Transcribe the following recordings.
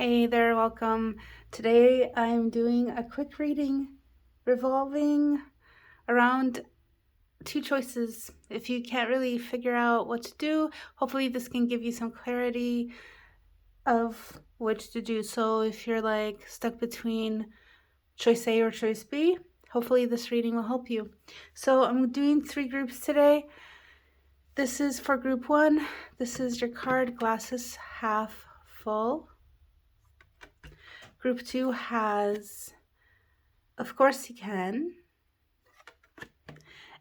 Hey there, welcome. Today I'm doing a quick reading revolving around two choices. If you can't really figure out what to do, hopefully this can give you some clarity of which to do. So if you're like stuck between choice A or choice B, hopefully this reading will help you. So I'm doing 3 groups today. This is for group 1. This is your card, glasses half full. Group 2 has Of Course You Can.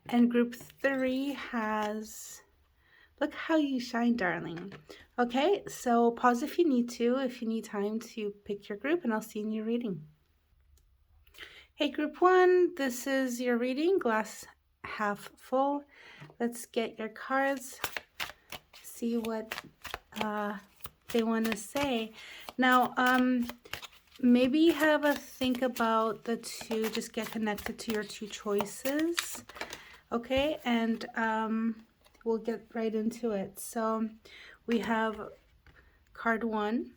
And group 3 has Look How You Shine, Darling. Okay, so pause if you need time to pick your group, and I'll see you in your reading. Hey, group 1, this is your reading, glass half full. Let's get your cards, see what they want to say. Now, maybe have a think about the two, just get connected to your two choices. Okay, and we'll get right into it. So we have card 1.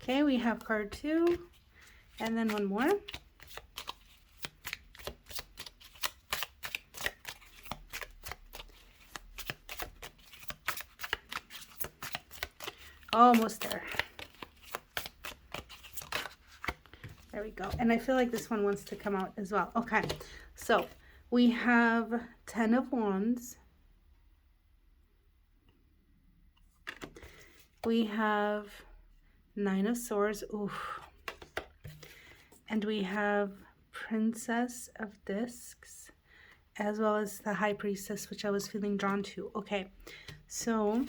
Okay, we have card 2, and then one more. Almost there. There we go. And I feel like this one wants to come out as well. Okay, so we have 10 of Wands. We have 9 of Swords. Oof. And we have Princess of Discs, as well as the High Priestess, which I was feeling drawn to. Okay, so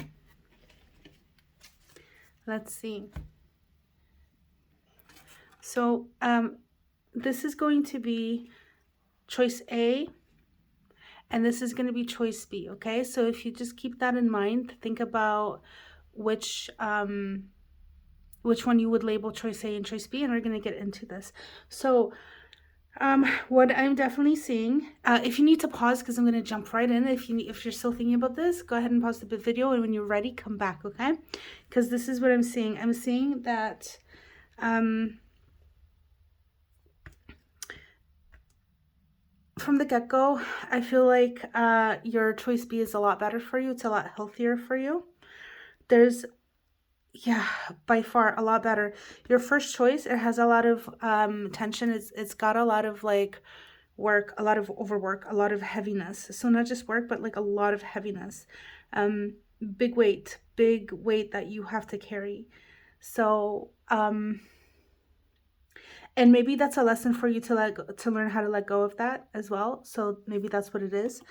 let's see. So this is going to be choice A, and this is going to be choice B, okay? So if you just keep that in mind, think about which one you would label choice A and choice B, and we're going to get into this. So what I'm definitely seeing, if you need to pause, because I'm going to jump right in. If you're still thinking about this, go ahead and pause the video, and when you're ready, come back, okay? Because this is what I'm seeing. I'm seeing that from the get-go, I feel like your choice B is a lot better for you. It's a lot healthier for you. There's, yeah, by far a lot better. Your first choice, it has a lot of tension. It's got a lot of like work, a lot of overwork, a lot of heaviness. So not just work, but like a lot of heaviness. Big weight that you have to carry. So and maybe that's a lesson for you to learn how to let go of that as well. So maybe that's what it is.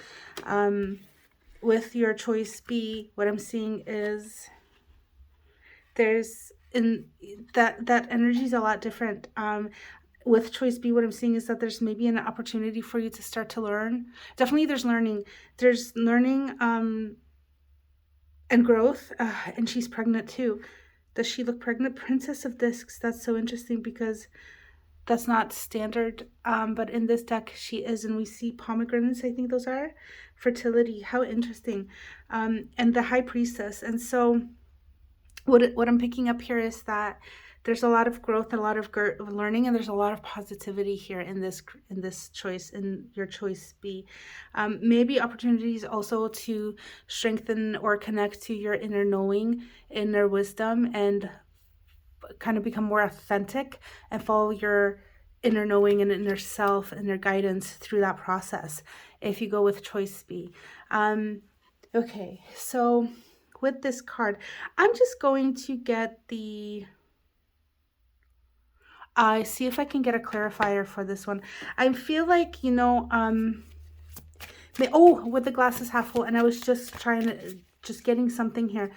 With your choice B, what I'm seeing is there's in that energy is a lot different. With choice B, what I'm seeing is that there's maybe an opportunity for you to start to learn. Definitely there's learning. There's learning and growth. And she's pregnant too. Does she look pregnant? Princess of Discs. That's so interesting because that's not standard, but in this deck she is, and we see pomegranates, I think those are fertility. How interesting. And the High Priestess. And so what I'm picking up here is that there's a lot of growth and a lot of learning, and there's a lot of positivity here in this choice, in your choice B. Maybe opportunities also to strengthen or connect to your inner knowing, inner wisdom, and kind of become more authentic and follow your inner knowing and inner self and inner guidance through that process if you go with choice B. Okay, so with this card, I'm just going to get the see if I can get a clarifier for this one. I feel like, with the glasses half full, and I was just getting something here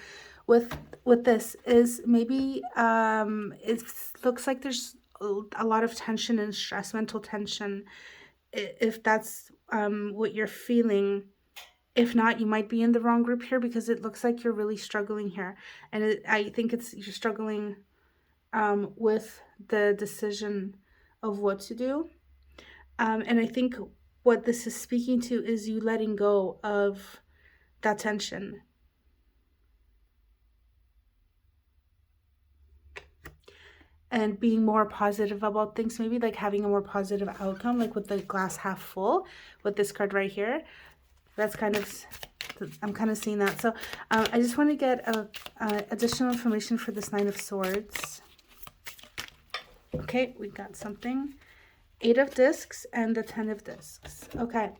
with this is maybe it looks like there's a lot of tension and stress, mental tension, if that's what you're feeling. If not, you might be in the wrong group here, because it looks like you're really struggling here, and I think you're struggling with the decision of what to do, and I think what this is speaking to is you letting go of that tension. And being more positive about things, maybe like having a more positive outcome, like with the glass half full with this card right here. That's kind of, I'm kind of seeing that. So I just want to get additional information for this Nine of Swords. Okay, we got something. 8 of Discs and the 10 of Discs. Okay.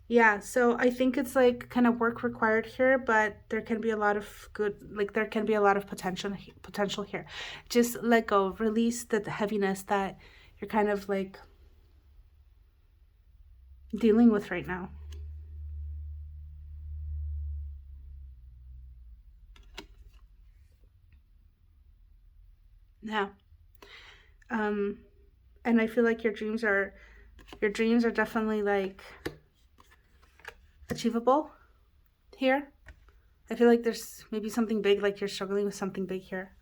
Yeah, so I think it's like kind of work required here, but there can be a lot of good, like there can be a lot of potential here. Just let go, release the heaviness that you're kind of like dealing with right now. Yeah. And I feel like your dreams are definitely like achievable here. I feel like there's maybe something big, like you're struggling with something big here.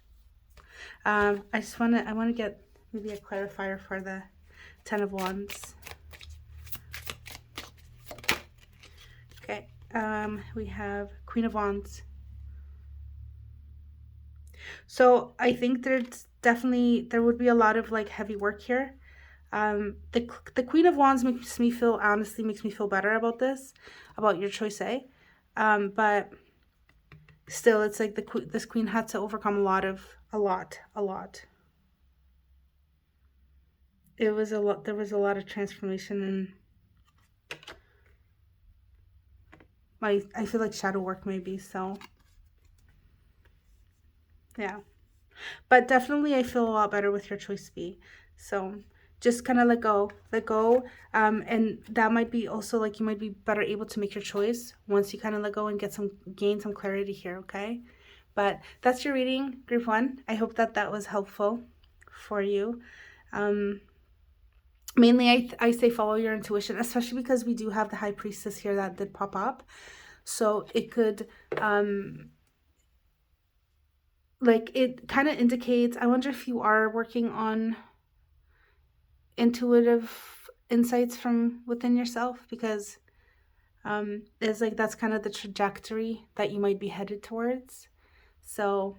I want to get maybe a clarifier for the 10 of Wands. Okay. We have Queen of Wands. So I think there would be a lot of like heavy work here. The Queen of Wands honestly makes me feel better about this, about your choice A. But still, it's like this queen had to overcome a lot. It was a lot. There was a lot of transformation, and I feel like shadow work maybe. So yeah, but definitely I feel a lot better with your choice B. So just kind of let go, and that might be also like you might be better able to make your choice once you kind of let go and gain some clarity here. Okay, but that's your reading, group 1. I hope that was helpful for you. Mainly I say follow your intuition, especially because we do have the High Priestess here that did pop up, so it could like it kind of indicates, I wonder if you are working on intuitive insights from within yourself, because it's like that's kind of the trajectory that you might be headed towards. So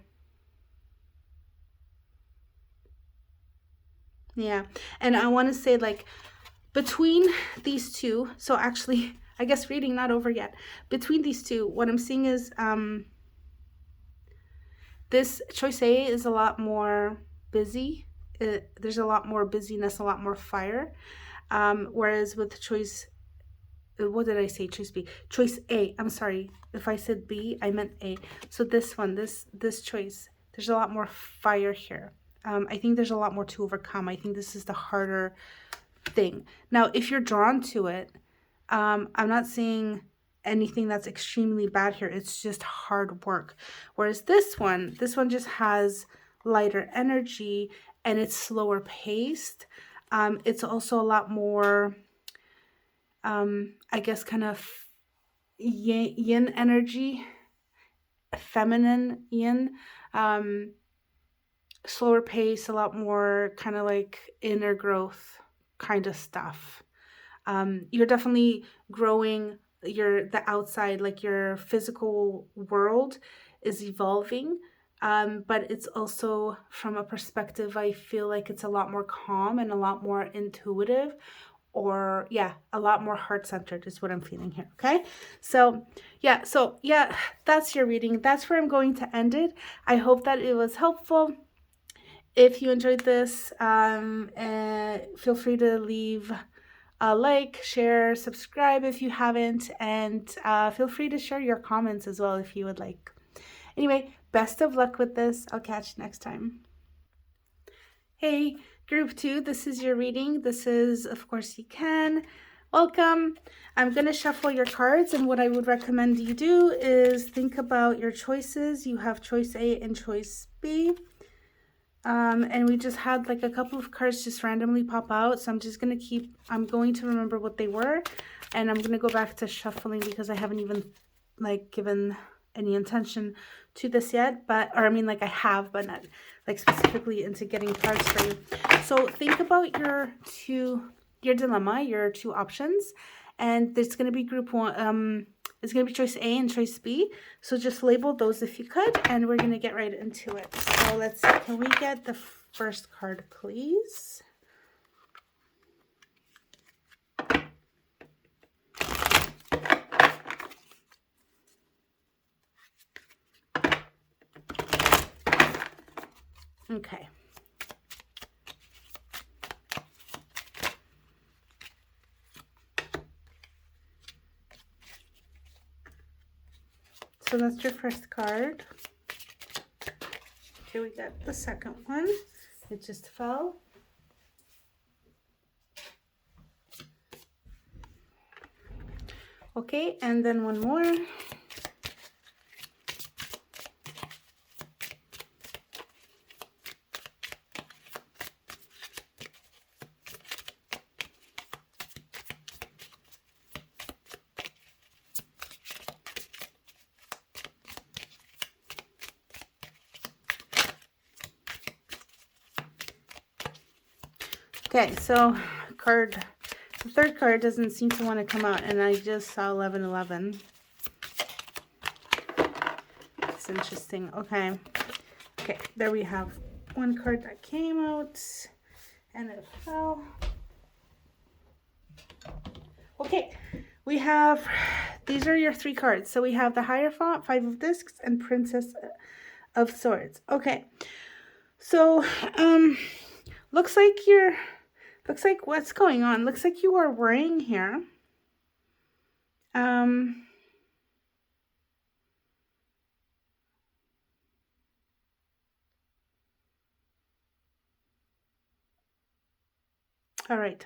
yeah, and I want to say like between these two, so actually I guess reading not over yet, between these two, what I'm seeing is this choice A is a lot more busy. There's a lot more busyness, a lot more fire. Whereas with choice, what did I say? Choice B. Choice A. I'm sorry. If I said B, I meant A. So this one, this choice, there's a lot more fire here. I think there's a lot more to overcome. I think this is the harder thing. Now, if you're drawn to it, I'm not saying anything that's extremely bad here. It's just hard work. Whereas this one just has lighter energy and it's slower paced. It's also a lot more, I guess, kind of yin energy, feminine yin, slower pace, a lot more kind of like inner growth kind of stuff. You're definitely growing the outside, like your physical world is evolving, but it's also from a perspective, I feel like it's a lot more calm and a lot more intuitive, or yeah, a lot more heart-centered is what I'm feeling here. Okay, so yeah, that's your reading. That's where I'm going to end it. I hope that it was helpful. If you enjoyed this, feel free to leave a like, share, subscribe if you haven't, and feel free to share your comments as well if you would like. Anyway, best of luck with this. I'll catch you next time. Hey, group 2, this is your reading. This is, of course, you can. Welcome. I'm going to shuffle your cards, and what I would recommend you do is think about your choices. You have choice A and choice B. And we just had like a couple of cards just randomly pop out, so I'm going to remember what they were, and I'm going to go back to shuffling because I haven't even like given any intention to this yet, I have, but not like specifically into getting cards for you. So think about your dilemma, your two options, and there's going to be group one. It's going to be choice A and choice B. So just label those if you could, and we're going to get right into it. So let's see. Can we get the first card, please? Okay. So that's your first card. Okay, we got the second one. It just fell. Okay, and then one more. Okay, so the third card doesn't seem to want to come out, and I just saw 1111. It's interesting. Okay, there we have one card that came out, and it fell. Okay, we have, these are your three cards. So we have the Hierophant, Five of Discs, and Princess of Swords. Okay, so looks like what's going on? Looks like you are worrying here. All right.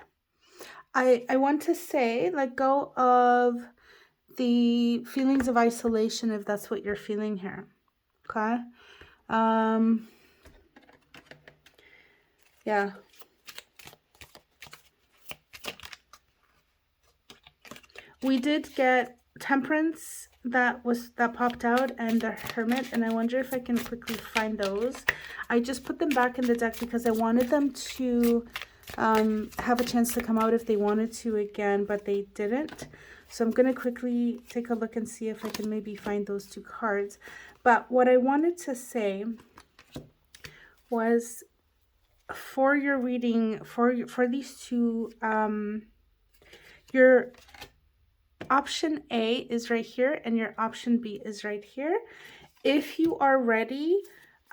I want to say, let go of the feelings of isolation if that's what you're feeling here. Okay? Yeah. We did get Temperance that popped out, and the Hermit, and I wonder if I can quickly find those. I just put them back in the deck because I wanted them to have a chance to come out if they wanted to again, but they didn't. So I'm going to quickly take a look and see if I can maybe find those two cards. But what I wanted to say was, for your reading, for these two, your option A is right here and your option B is right here. If you are ready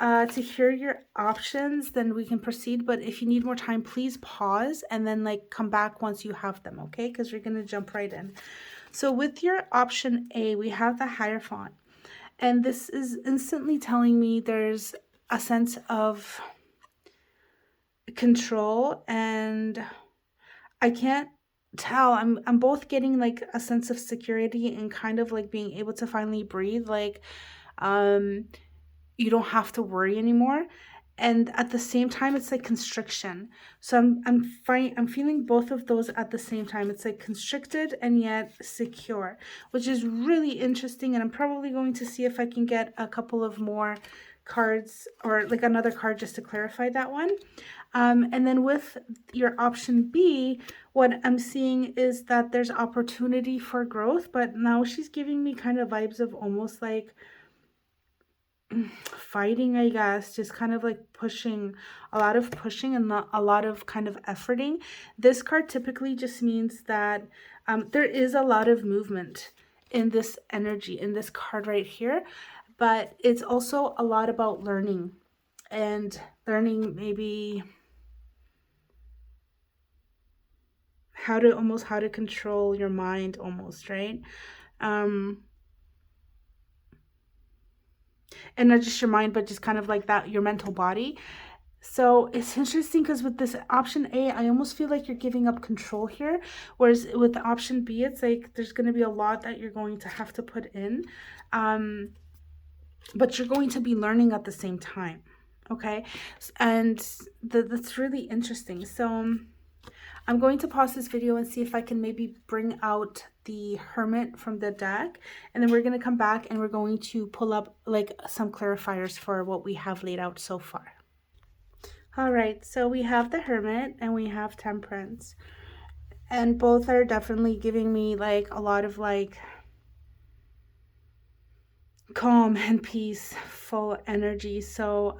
to hear your options, then we can proceed. But if you need more time, please pause and then come back once you have them, okay? Because we're going to jump right in. So with your option A, we have the Hierophant. And this is instantly telling me there's a sense of control, and I can't tell. I'm both getting a sense of security and kind of being able to finally breathe. You don't have to worry anymore, and at the same time it's constriction. So I'm feeling both of those at the same time. It's constricted and yet secure, which is really interesting, and I'm probably going to see if I can get a couple of more cards, or another card, just to clarify that one. And then with your option B, what I'm seeing is that there's opportunity for growth, but now she's giving me kind of vibes of almost fighting, I guess, just kind of pushing, a lot of pushing and not a lot of kind of efforting. This card typically just means that there is a lot of movement in this energy, in this card right here, but it's also a lot about learning, and learning maybe how to control your mind almost, right? And not just your mind, but just kind of that, your mental body. So it's interesting because with this option A, I almost feel like you're giving up control here. Whereas with the option B, it's there's going to be a lot that you're going to have to put in. But you're going to be learning at the same time. Okay. And that's really interesting. So I'm going to pause this video and see if I can maybe bring out the Hermit from the deck, and then we're going to come back and we're going to pull up some clarifiers for what we have laid out so far. All right, so we have the Hermit and we have Temperance. And both are definitely giving me like a lot of like calm and peaceful energy. So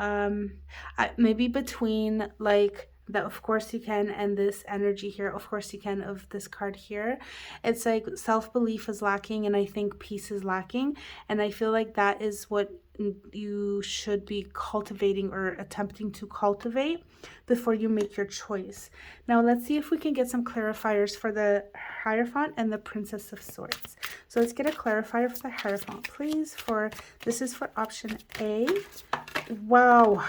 maybe between like that of course you can and this energy here, of course you can, of this card here, it's like self-belief is lacking and I think peace is lacking, and I feel like that is what you should be cultivating or attempting to cultivate before you make your choice. Now let's see if we can get some clarifiers for the Hierophant and the Princess of Swords. So let's get a clarifier for the Hierophant, please. For this is for option A. Wow.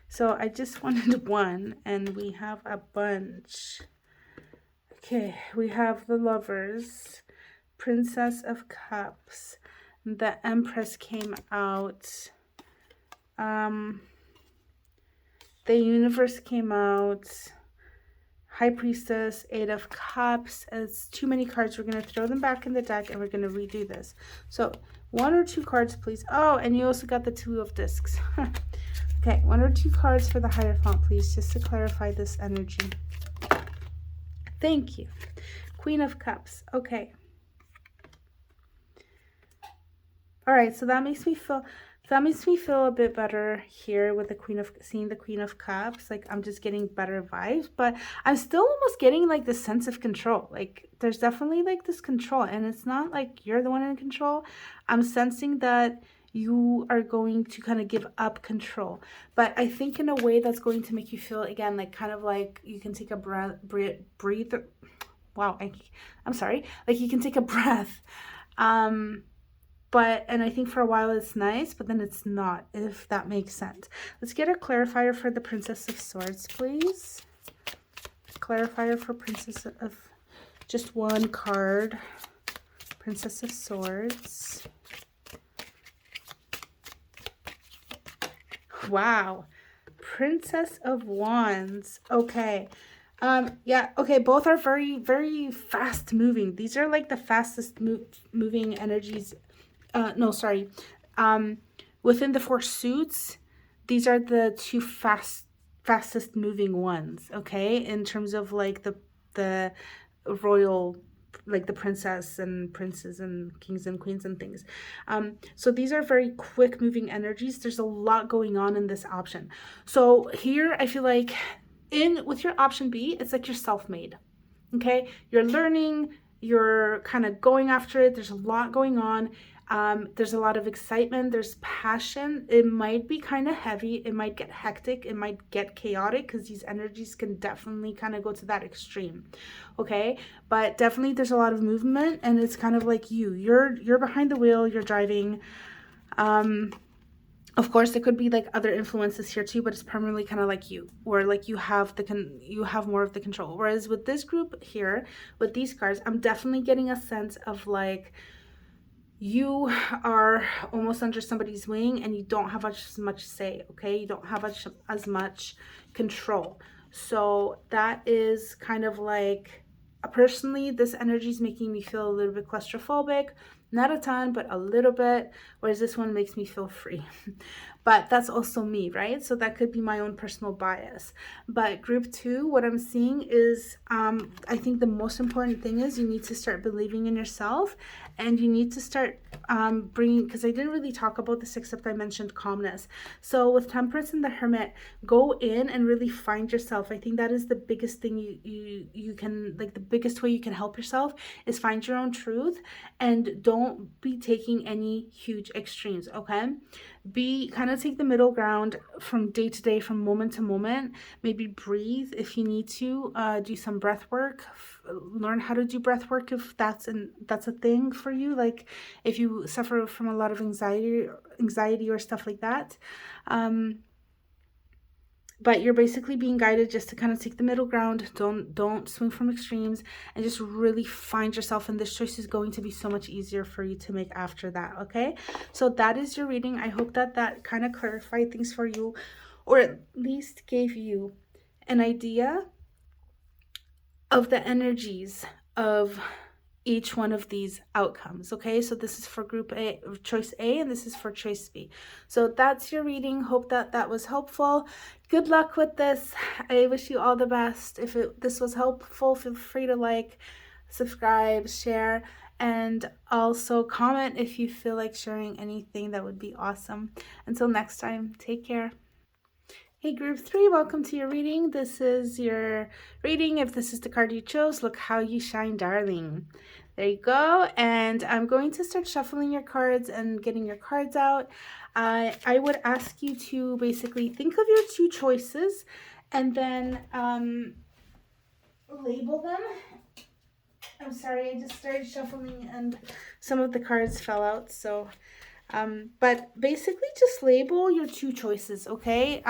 So I just wanted one and we have a bunch. Okay, we have the Lovers, Princess of Cups, the Empress came out, the Universe came out, High Priestess, Eight of Cups. It's too many cards. We're going to throw them back in the deck and we're going to redo this. So 1 or 2 cards, please. Oh, and you also got the Two of Discs. Okay, 1 or 2 cards for the Hierophant, please, just to clarify this energy. Thank you. Queen of Cups. Okay. All right, so that makes me feel a bit better here with the seeing the Queen of Cups. Like I'm just getting better vibes, but I'm still almost getting like this sense of control. Like there's definitely like this control, and it's not like you're the one in control. I'm sensing that you are going to kind of give up control, but I think in a way that's going to make you feel again like kind of like you can take a breathe. Wow, I'm sorry. Like you can take a breath. And I think for a while it's nice, but then it's not, if that makes sense. Let's get a clarifier for the Princess of Swords, please. Clarifier for Princess of, just one card. Princess of Swords. Wow. Princess of Wands. Okay. Yeah, okay, both are very, very fast moving. These are like the fastest moving energies. No, sorry. Within the 4 suits, these are the 2 fastest moving ones, okay? In terms of like the royal, like the princess and princes and kings and queens and things. So these are very quick moving energies. There's a lot going on in this option. So here I feel like with your option B, it's like you're self-made, okay? You're learning, you're kind of going after it. There's a lot going on. There's a lot of excitement, there's passion. It might be kind of heavy, it might get hectic, it might get chaotic, because these energies can definitely kind of go to that extreme, okay? But definitely there's a lot of movement, and it's kind of like you're behind the wheel, you're driving. Of course there could be like other influences here too, but it's primarily kind of like you, or like you have more of the control. Whereas with this group here, with these cards, I'm definitely getting a sense of like you are almost under somebody's wing and you don't have as much say, okay? You don't have as much control. So that is kind of like, personally, this energy is making me feel a little bit claustrophobic. Not a ton, but a little bit, whereas this one makes me feel free. But that's also me, right? So that could be my own personal bias. But group 2, what I'm seeing is, I think the most important thing is you need to start believing in yourself, and you need to start bringing, because I didn't really talk about this except I mentioned calmness. So with Temperance and the Hermit, go in and really find yourself. I think that is the biggest thing you can, like the biggest way you can help yourself is find your own truth, and don't be taking any huge extremes, okay? Take the middle ground from day to day, from moment to moment. Maybe breathe if you need to, do some breath work, learn how to do breath work if that's a thing for you, like if you suffer from a lot of anxiety or stuff like that. But you're basically being guided just to kind of take the middle ground. Don't swing from extremes, and just really find yourself, and this choice is going to be so much easier for you to make after that, okay? So that is your reading. I hope that kind of clarified things for you, or at least gave you an idea of the energies of each one of these outcomes. Okay, so this is for group A, choice A, and this is for choice B. So that's your reading. Hope that that was helpful. Good luck with this. I wish you all the best. If this was helpful, feel free to like, subscribe, share, and also comment if you feel like sharing anything. That would be awesome. Until next time, take care. Hey group 3, welcome to your reading. This is your reading. If this is the card you chose, look how you shine, darling. There you go. And I'm going to start shuffling your cards and getting your cards out. I would ask you to basically think of your 2 choices and then label them. I'm sorry, I just started shuffling and some of the cards fell out, so but basically just label your 2 choices, okay?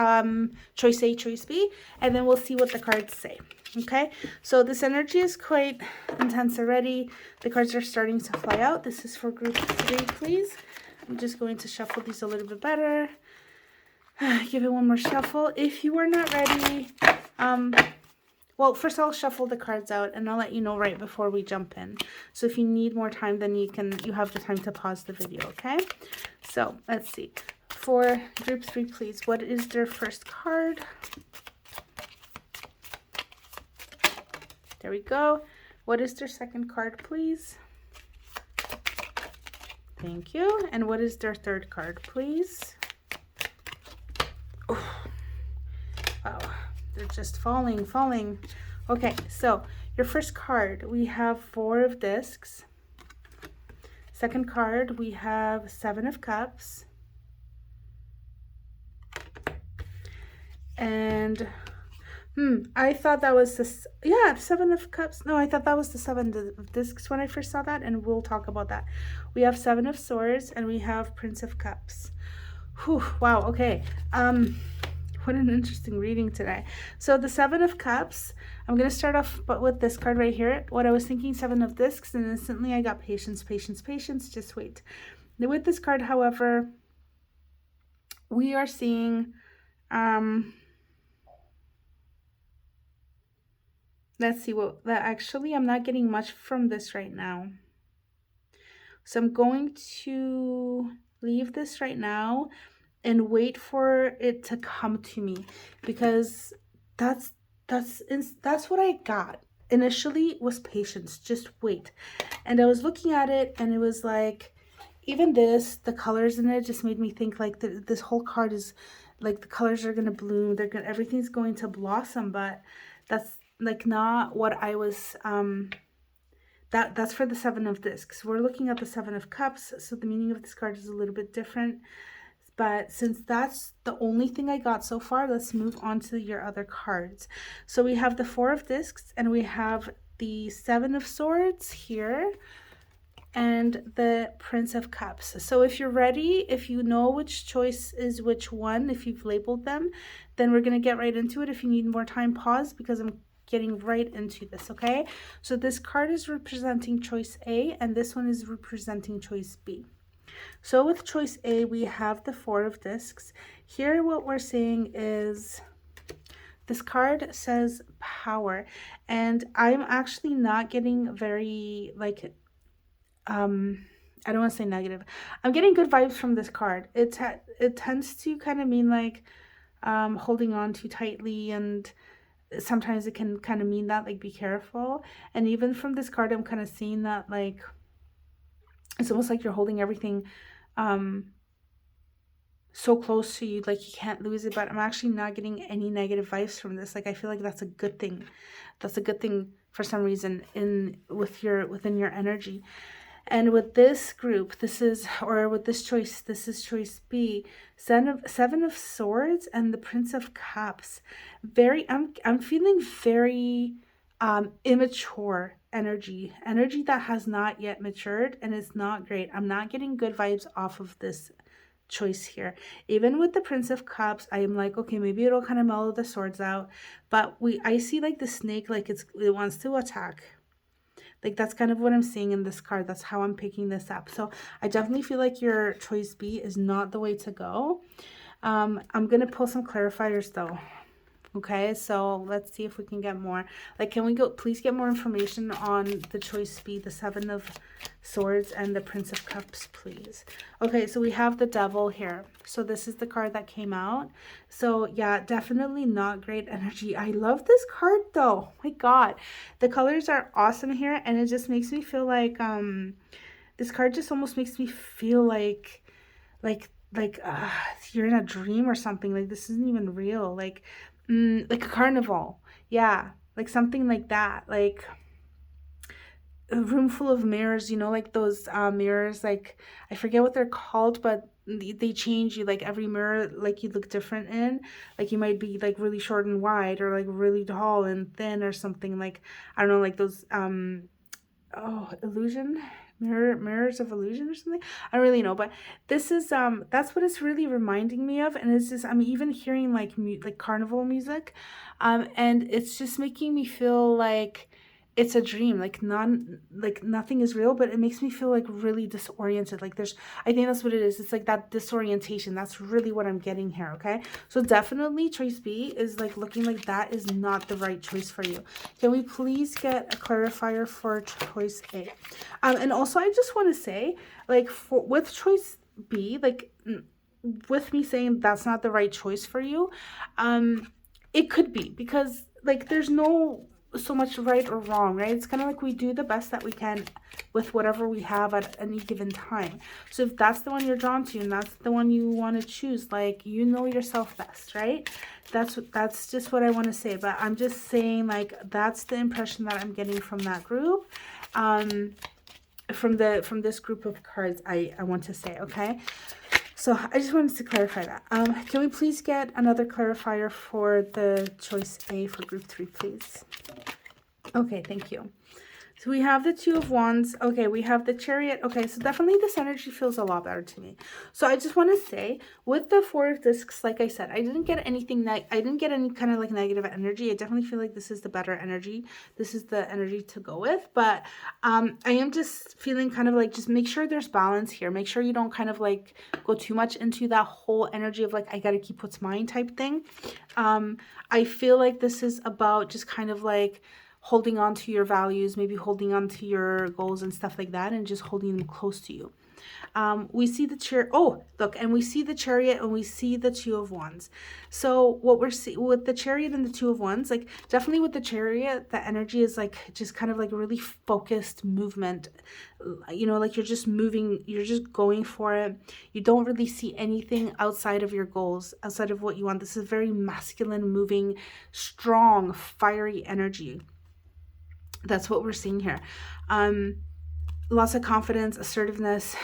Choice A, choice B, and then we'll see what the cards say, okay? So this energy is quite intense already. The cards are starting to fly out. This is for group 3, please. I'm just going to shuffle these a little bit better. Give it one more shuffle. If you are not ready, well, first I'll shuffle the cards out and I'll let you know right before we jump in. So if you need more time, then you have the time to pause the video, okay? So let's see. For group 3, please, what is their first card? There we go. What is their second card, please? Thank you. And what is their third card, please? Oh, wow. They're just falling. Okay, so your first card, we have 4 of discs. Second card, we have 7 of cups. And I thought that was this, yeah, 7 of cups. No, I thought that was the 7 of discs when I first saw that, and we'll talk about that. We have 7 of swords and we have Prince of Cups. Whew, wow, okay. What an interesting reading today. So the 7 of Cups, I'm going to start off with this card right here. What I was thinking, 7 of discs, and instantly I got patience, just wait. With this card, however, we are seeing, let's see what, that actually, I'm not getting much from this right now. So I'm going to leave this right now and wait for it to come to me, because that's what I got initially, was patience, just wait. And I was looking at it and it was like, even this, the colors in it just made me think like this whole card is like the colors are gonna bloom, everything's going to blossom, but that's like not what I was that's for the 7 of discs. We're looking at the 7 of cups, so the meaning of this card is a little bit different. But since that's the only thing I got so far, let's move on to your other cards. So we have the 4 of discs and we have the 7 of swords here and the Prince of Cups. So if you're ready, if you know which choice is which one, if you've labeled them, then we're going to get right into it. If you need more time, pause, because I'm getting right into this, okay? So this card is representing choice A and this one is representing choice B. So with choice A, we have the 4 of discs. Here what we're seeing is, this card says power, and I'm actually not getting very, like, I don't want to say negative. I'm getting good vibes from this card. It tends to kind of mean like holding on too tightly, and sometimes it can kind of mean that, like, be careful. And even from this card, I'm kind of seeing that, like, it's almost like you're holding everything so close to you, like you can't lose it. But I'm actually not getting any negative vibes from this. Like, I feel like that's a good thing. That's a good thing for some reason within your energy. And with this group, with this choice, this is choice B, 7 of swords and the Prince of Cups. I'm feeling very immature energy that has not yet matured, and it's not great. I'm not getting good vibes off of this choice here. Even with the Prince of Cups, I am like, okay, maybe it'll kind of mellow the swords out, but I see like the snake, like it wants to attack. Like, that's kind of what I'm seeing in this card. That's how I'm picking this up. So I definitely feel like your choice B is not the way to go. I'm going to pull some clarifiers though. Okay, so let's see if we can get more. Like, can we go, please get more information on the choice B, the Seven of Swords and the Prince of Cups, please. Okay, so we have the Devil here. So this is the card that came out. So yeah, definitely not great energy. I love this card though. Oh my God, the colors are awesome here, and it just makes me feel like this card just almost makes me feel like you're in a dream or something. Like this isn't even real. Like a carnival. Yeah, like something like that. Like a room full of mirrors, you know, like those mirrors, like I forget what they're called, but they change you. Like every mirror, like you look different in. Like you might be like really short and wide, or like really tall and thin, or something. Like I don't know, like those oh, illusion, mirrors of illusion or something. I don't really know, but this is that's what it's really reminding me of. And it's just, I'm even hearing like like carnival music, and it's just making me feel like it's a dream. Like nothing is real, but it makes me feel like really disoriented. Like there's, I think that's what it is. It's like that disorientation. That's really what I'm getting here. Okay, so definitely choice B is like looking like that is not the right choice for you. Can we please get a clarifier for choice A? And also I just want to say, like, with choice B, like with me saying that's not the right choice for you, it could be because like there's no so much right or wrong, right? It's kind of like we do the best that we can with whatever we have at any given time. So if that's the one you're drawn to and that's the one you want to choose, like, you know yourself best, right? That's just what I want to say. But I'm just saying, like, that's the impression that I'm getting from that group, from this group of cards. I want to say, okay. So I just wanted to clarify that. Can we please get another clarifier for the choice A for group 3, please? Okay, thank you. So we have the Two of Wands. Okay, we have the Chariot. Okay, so definitely this energy feels a lot better to me. So I just want to say, with the Four of Discs, like I said, I didn't get anything I didn't get any kind of like negative energy. I definitely feel like this is the better energy. This is the energy to go with. But I am just feeling kind of like, just make sure there's balance here. Make sure you don't kind of like go too much into that whole energy of like, I got to keep what's mine type thing. I feel like this is about just kind of like holding on to your values, maybe holding on to your goals and stuff like that, and just holding them close to you. We see the Chariot. Oh, look, and we see the Chariot and we see the Two of Wands. So what we're seeing with the Chariot and the Two of Wands, like definitely with the Chariot, the energy is like just kind of like really focused movement. You know, like you're just moving, you're just going for it. You don't really see anything outside of your goals, outside of what you want. This is very masculine, moving, strong, fiery energy. That's what we're seeing here. Lots of confidence, assertiveness,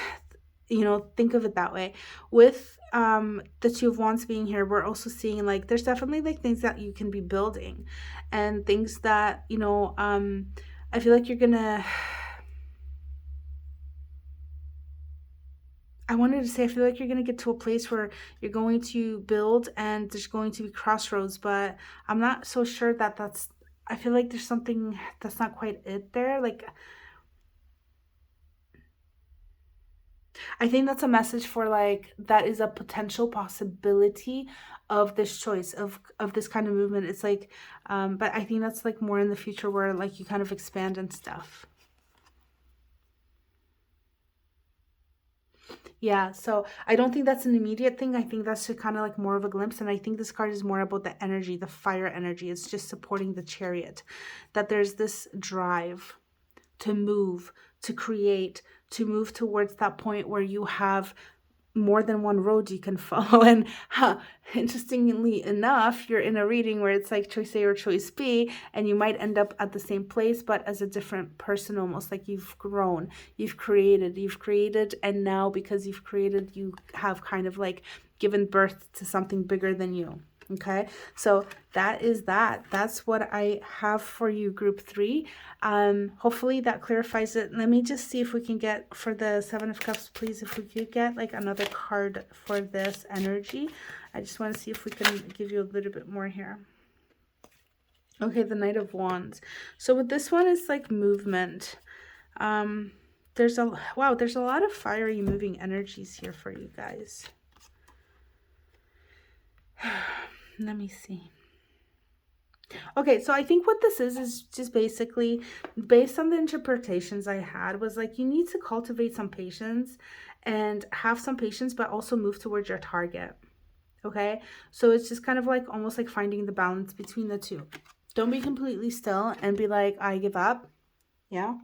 you know, think of it that way. With the Two of Wands being here, we're also seeing like there's definitely like things that you can be building and things that, you know, I feel like you're gonna, I wanted to say, I feel like you're going to get to a place where you're going to build and there's going to be crossroads, but I'm not so sure that that's, I feel like there's something that's not quite it there. Like, I think that's a message for like, that is a potential possibility of this choice of this kind of movement. It's like, but I think that's like more in the future where like you kind of expand and stuff. Yeah, so I don't think that's an immediate thing. I think that's just kind of like more of a glimpse. And I think this card is more about the energy, the fire energy. It's just supporting the Chariot. That there's this drive to move, to create, to move towards that point where you have more than one road you can follow. And interestingly enough, you're in a reading where it's like choice A or choice B, and you might end up at the same place, but as a different person, almost like you've grown, you've created, and now because you've created, you have kind of like given birth to something bigger than you. Okay, so that's what I have for you, group 3. Hopefully that clarifies it. Let me just see if we can get, for the Seven of Cups, please, if we could get like another card for this energy. I just want to see if we can give you a little bit more here. Okay, the Knight of Wands. So with this one, it's like movement. There's a lot of fiery moving energies here for you guys. Let me see. Okay, so I think what this is just basically based on the interpretations I had was like you need to cultivate some patience and have some patience, but also move towards your target. Okay, so it's just kind of like almost like finding the balance between the two. Don't be completely still and be like, I give up. Yeah.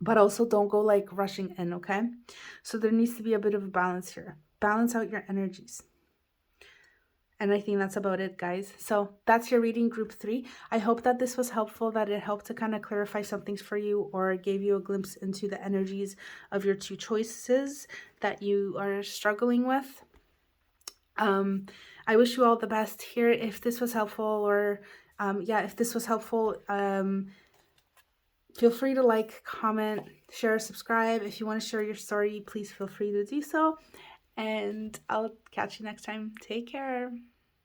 But also don't go like rushing in. Okay. So there needs to be a bit of a balance here. Balance out your energies. And I think that's about it, guys. So that's your reading group 3. I hope that this was helpful, that it helped to kind of clarify some things for you or gave you a glimpse into the energies of your 2 choices that you are struggling with. I wish you all the best here. If this was helpful or if this was helpful, feel free to like, comment, share, subscribe. If you want to share your story, please feel free to do so. And I'll catch you next time. Take care.